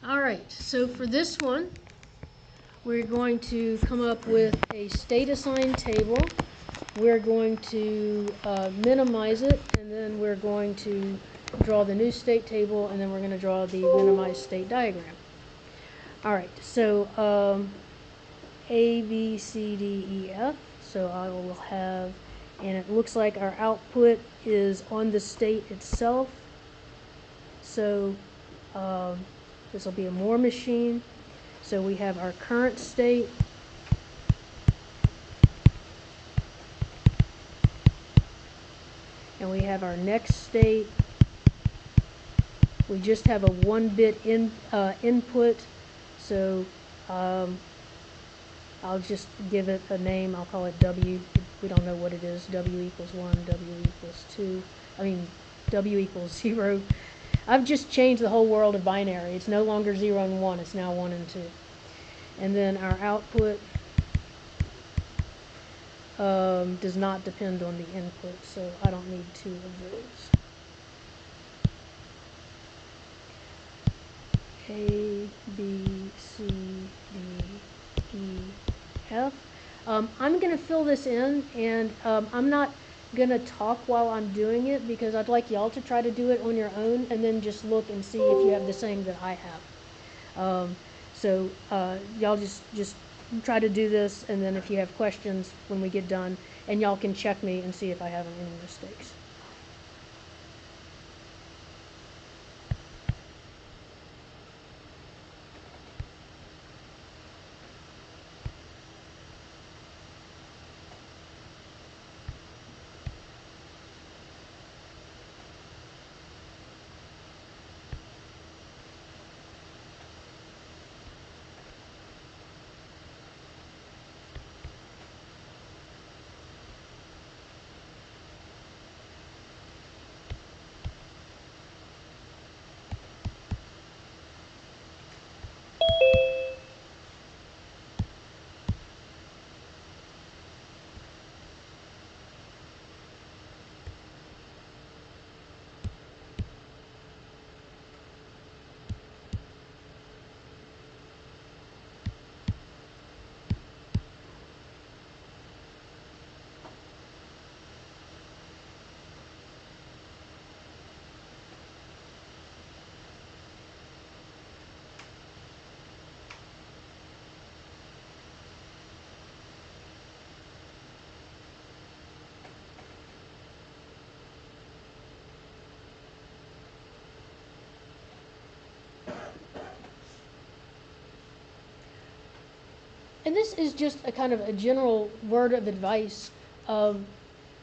Alright, so for this one, we're going to come up with a state assigned table. We're going to minimize it, and then we're going to draw the new state table, and then we're going to draw the minimized state diagram. Alright, so A, B, C, D, E, F. So I will have, and it looks like our output is on the state itself. So this will be a Moore machine. So we have our current state, and we have our next state. We just have a 1-bit input, so I'll just give it a name. I'll call it W. We don't know what it is. W equals 1, W equals 2. W equals 0. I've just changed the whole world of binary. It's no longer 0 and 1. It's now 1 and 2. And then our output does not depend on the input, so I don't need 2 of those. A, B, C, D, E, F. I'm going to fill this in, and I'm not going to talk while I'm doing it because I'd like y'all to try to do it on your own and then just look and see if you have the same that I have. So y'all just try to do this, and then if you have questions when we get done, and y'all can check me and see if I have any mistakes. And this is just a kind of a general word of advice.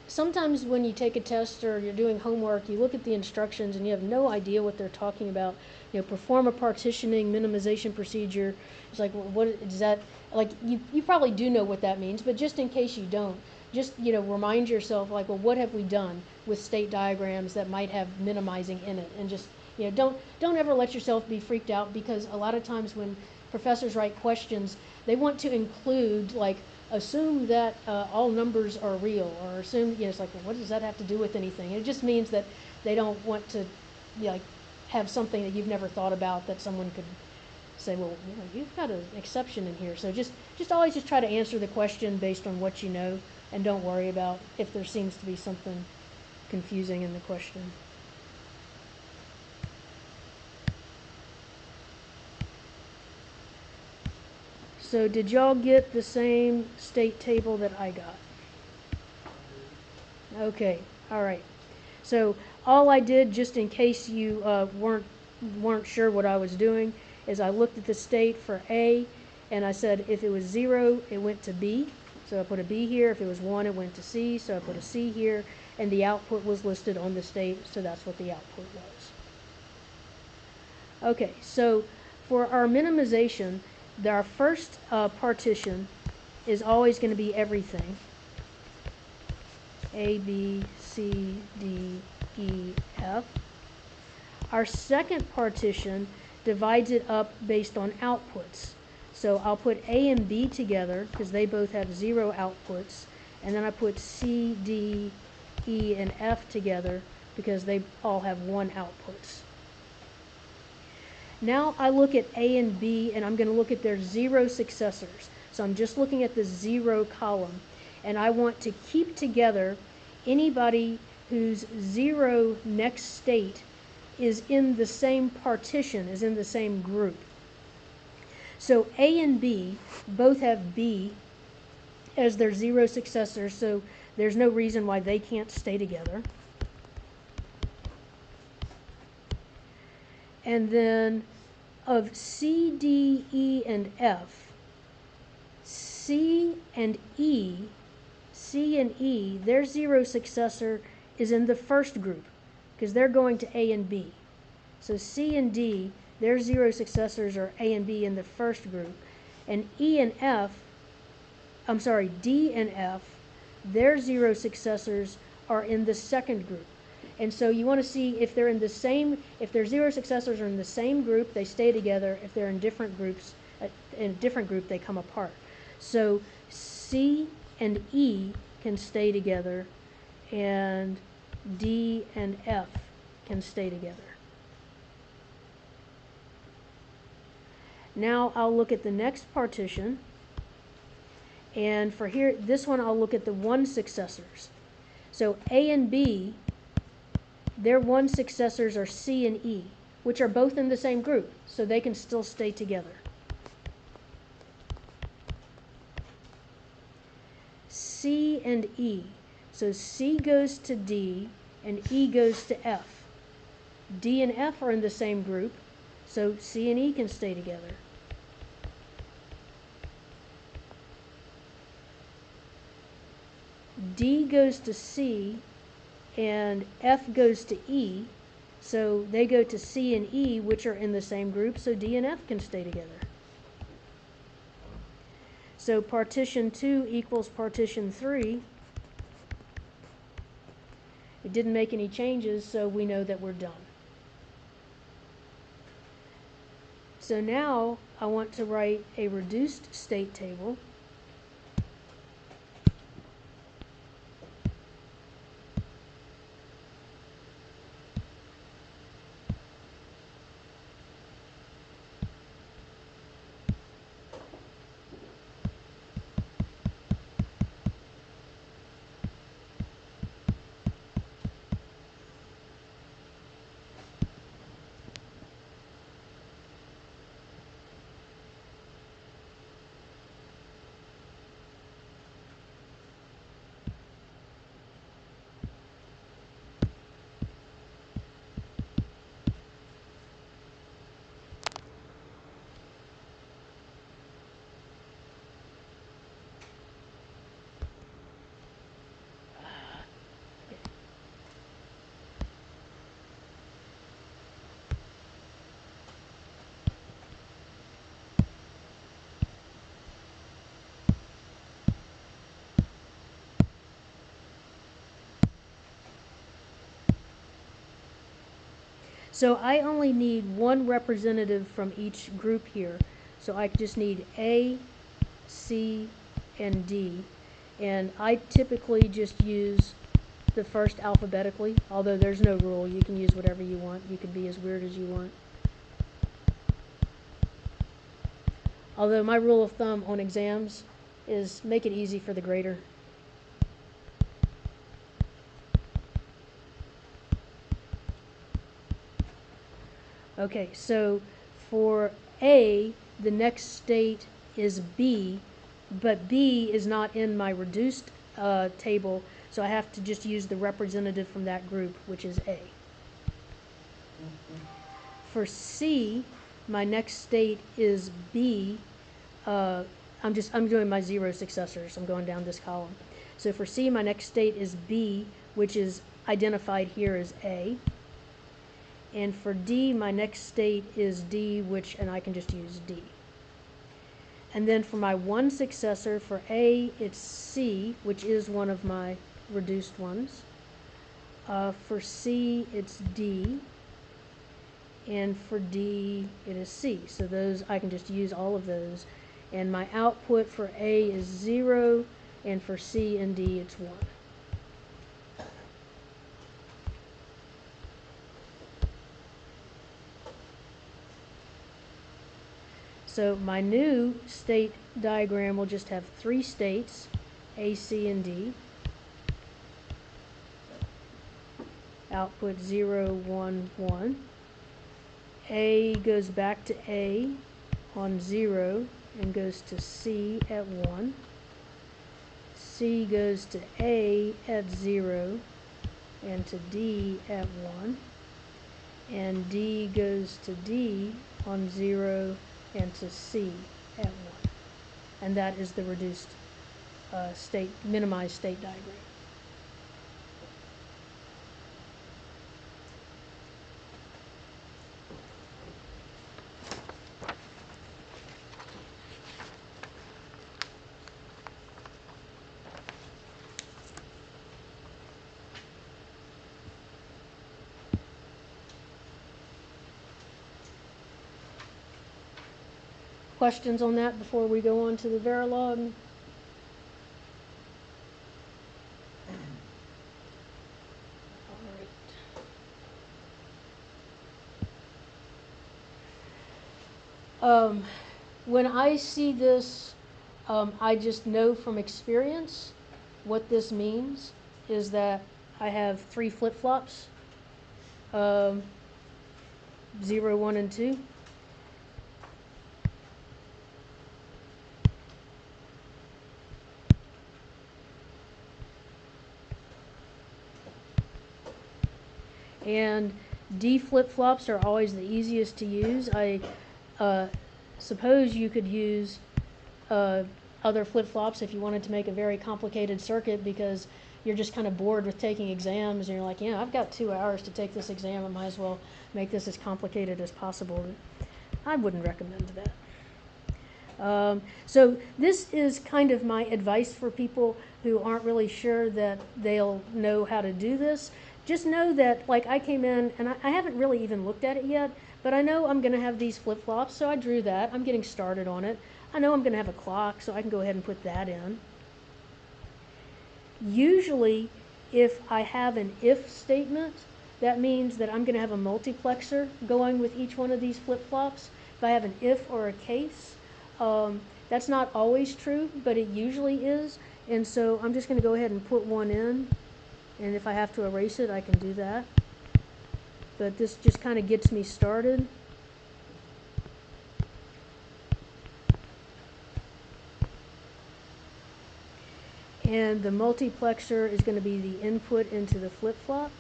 Sometimes when you take a test or you're doing homework, you look at the instructions and you have no idea what they're talking about. Perform a partitioning minimization procedure. It's like, what is that? Like, you probably do know what that means, but just in case you don't, just, remind yourself, like, well, what have we done with state diagrams that might have minimizing in it? And just, don't ever let yourself be freaked out, because a lot of times when professors write questions, they want to include, like, assume that all numbers are real, or assume, it's like, well, what does that have to do with anything? It just means that they don't want to, like, have something that you've never thought about that someone could say, well, you've got an exception in here. So just always just try to answer the question based on what you know, and don't worry about if there seems to be something confusing in the question. So did y'all get the same state table that I got? Okay, all right. So all I did, just in case you weren't sure what I was doing, is I looked at the state for A, and I said if it was 0, it went to B. So I put a B here. If it was 1, it went to C. So I put a C here, and the output was listed on the state, so that's what the output was. Okay, so for our minimization, our first partition is always going to be everything. A, B, C, D, E, F. Our second partition divides it up based on outputs. So I'll put A and B together because they both have 0 outputs, and then I put C, D, E, and F together because they all have 1 outputs. Now I look at A and B, and I'm going to look at their zero successors. So I'm just looking at the zero column, and I want to keep together anybody whose zero next state is in the same partition, is in the same group. So A and B both have B as their zero successors, so there's no reason why they can't stay together. And then of C, D, E, and F, C and E, their zero successor is in the first group because they're going to A and B. So C and D, their zero successors are A and B in the first group. And D and F, their zero successors are in the second group. And so you want to see if they're in the same, if their zero successors are in the same group, they stay together. If they're in different groups, in a different group, they come apart. So C and E can stay together, and D and F can stay together. Now I'll look at the next partition, and for here, this one I'll look at the one successors. So A and B, their one successors are C and E, which are both in the same group, so they can still stay together. C and E. So C goes to D and E goes to F. D and F are in the same group, so C and E can stay together. D goes to C and F goes to E, so they go to C and E, which are in the same group, so D and F can stay together. So partition 2 equals partition 3. It didn't make any changes, so we know that we're done. So now I want to write a reduced state table. So I only need one representative from each group here. So I just need A, C, and D. And I typically just use the first alphabetically, although there's no rule. You can use whatever you want. You can be as weird as you want. Although my rule of thumb on exams is make it easy for the grader. Okay, so for A, the next state is B, but B is not in my reduced table, so I have to just use the representative from that group, which is A. For C, my next state is B. I'm doing my zero successors. I'm going down this column. So for C, my next state is B, which is identified here as A. And for D, my next state is D, and I can just use D. And then for my one successor, for A, it's C, which is one of my reduced ones. For C, it's D. And for D, it is C. So those, I can just use all of those. And my output for A is 0, and for C and D, it's 1. So my new state diagram will just have 3 states, A, C, and D. Output 0, 1, 1. A goes back to A on 0 and goes to C at 1. C goes to A at 0 and to D at 1. And D goes to D on 0 and to C at 1. And that is the reduced minimized state diagram. Questions on that before we go on to the Verilog? When I see this, I just know from experience what this means is that I have 3 flip-flops, 0, 1, and 2. And D flip-flops are always the easiest to use. I suppose you could use other flip-flops if you wanted to make a very complicated circuit because you're just kind of bored with taking exams and you're like, yeah, I've got 2 hours to take this exam. I might as well make this as complicated as possible. I wouldn't recommend that. So this is kind of my advice for people who aren't really sure that they'll know how to do this. Just know that, like, I came in, and I haven't really even looked at it yet, but I know I'm going to have these flip-flops, so I drew that. I'm getting started on it. I know I'm going to have a clock, so I can go ahead and put that in. Usually, if I have an if statement, that means that I'm going to have a multiplexer going with each one of these flip-flops. If I have an if or a case, that's not always true, but it usually is. And so I'm just going to go ahead and put one in. And if I have to erase it, I can do that. But this just kind of gets me started. And the multiplexer is going to be the input into the flip-flop.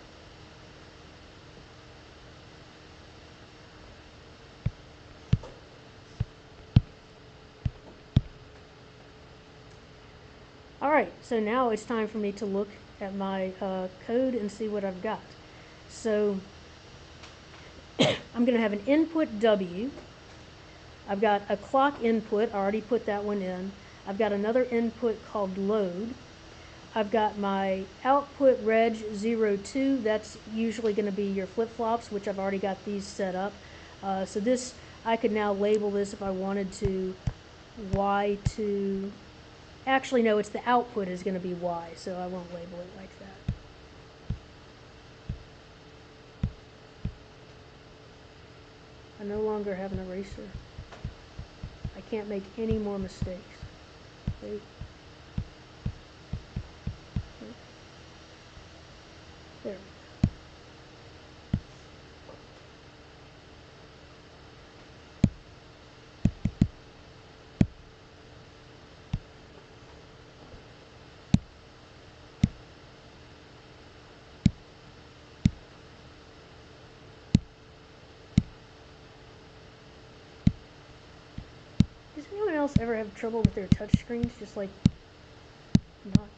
All right, so now it's time for me to look at my code and see what I've got. So I'm going to have an input W. I've got a clock input. I already put that one in. I've got another input called load. I've got my output reg 02. That's usually going to be your flip-flops, which I've already got these set up. So this, I could now label this if I wanted to Y2. Actually, no, it's the output is going to be Y, so I won't label it like that. I no longer have an eraser. I can't make any more mistakes. Wait. There. Does anyone else ever have trouble with their touch screens? Just like not.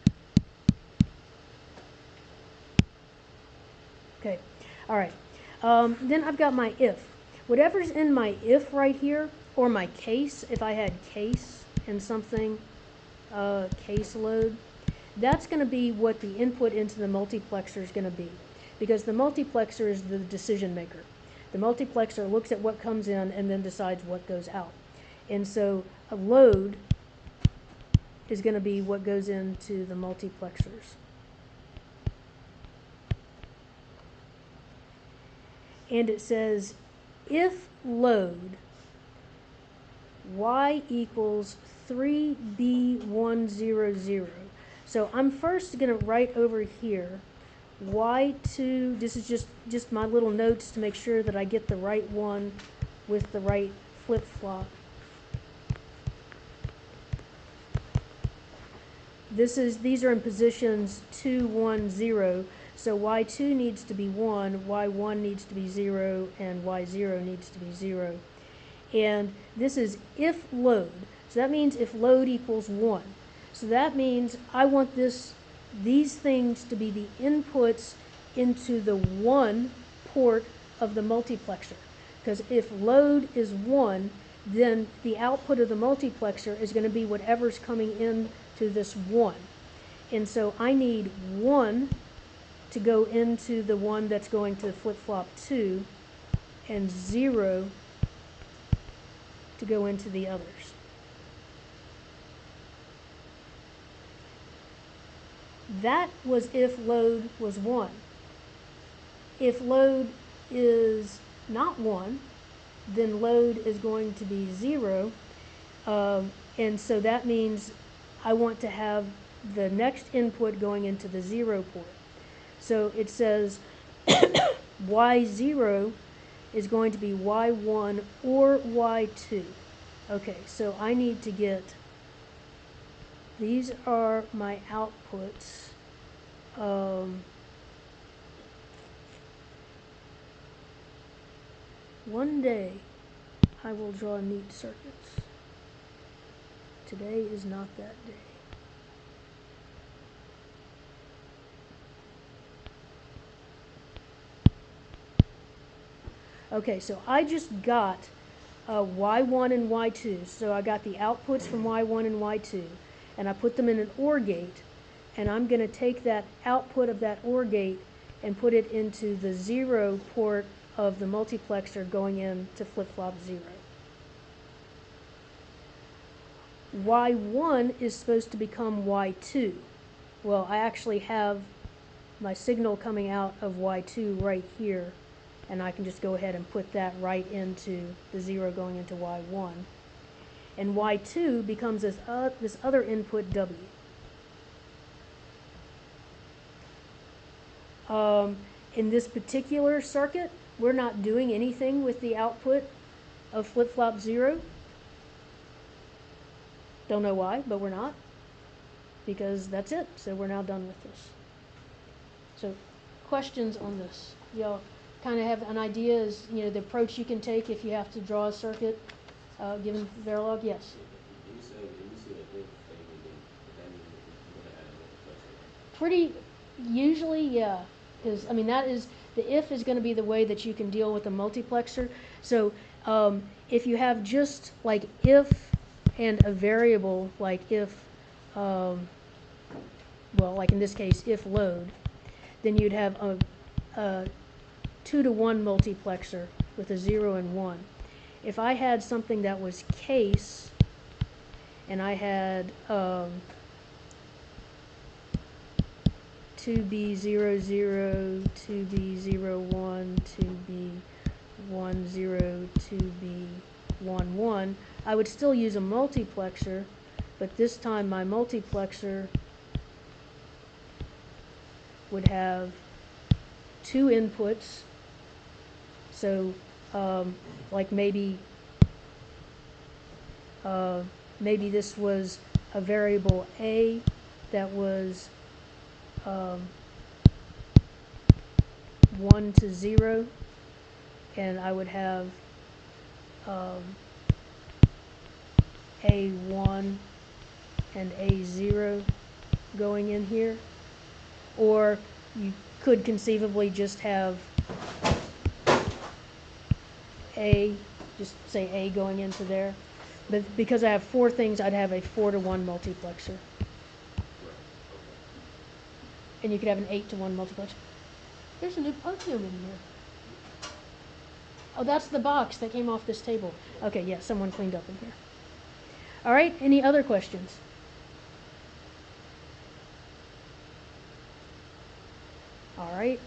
Okay. All right. Then I've got my if. Whatever's in my if right here, or my case, if I had case and something, case load, that's going to be what the input into the multiplexer is going to be. Because the multiplexer is the decision maker. The multiplexer looks at what comes in and then decides what goes out. And so a load is going to be what goes into the multiplexers. And it says if load y equals 3b100. So I'm first going to write over here y2, this is just my little notes to make sure that I get the right one with the right flip-flop. These are in positions 2, 1, 0. So y2 needs to be 1, y1 needs to be 0, and y0 needs to be 0. And this is if load. So that means if load equals 1. So that means I want these things to be the inputs into the 1 port of the multiplexer. Because if load is 1, then the output of the multiplexer is going to be whatever's coming in to this 1. And so I need 1 to go into the one that's going to flip-flop 2, and 0 to go into the others. That was if load was 1. If load is not 1, then load is going to be 0, and so that means I want to have the next input going into the 0 port. So it says y0 is going to be y1 or y2. Okay, so I need to get, these are my outputs. One day I will draw neat circuits. Today is not that day. Okay, so I just got y1 and y2. So I got the outputs from y1 and y2, and I put them in an OR gate, and I'm going to take that output of that OR gate and put it into the 0 port of the multiplexer going in to flip-flop 0. y1 is supposed to become y2. Well, I actually have my signal coming out of y2 right here, and I can just go ahead and put that right into the 0 going into y1. And y2 becomes this other input w. In this particular circuit, we're not doing anything with the output of flip-flop 0. Don't know why, but we're not, because that's it. So we're now done with this. So questions on this? Y'all kind of have an idea as, you know, the approach you can take if you have to draw a circuit given Verilog? Yes? You said a if thing again, that means you're going to add a multiplexer. Pretty usually, yeah. Because, I mean, that is, the if is going to be the way that you can deal with a multiplexer. So if you have just like if and a variable, like if, well, like in this case, if load, then you'd have a 2-to-1 multiplexer with a 0 and 1. If I had something that was case, and I had 2B00, 2B01, 2B10, 2B11, I would still use a multiplexer, but this time my multiplexer would have 2 inputs. So like maybe this was a variable A that was 1 to 0, and I would have A1 and A0 going in here. Or you could conceivably just have A, just say A going into there. But because I have 4 things, I'd have a 4-to-1 multiplexer. And you could have an 8-to-1 multiplexer. There's a new perfume in here. Oh, that's the box that came off this table. Okay, yeah, someone cleaned up in here. All right, any other questions? All right.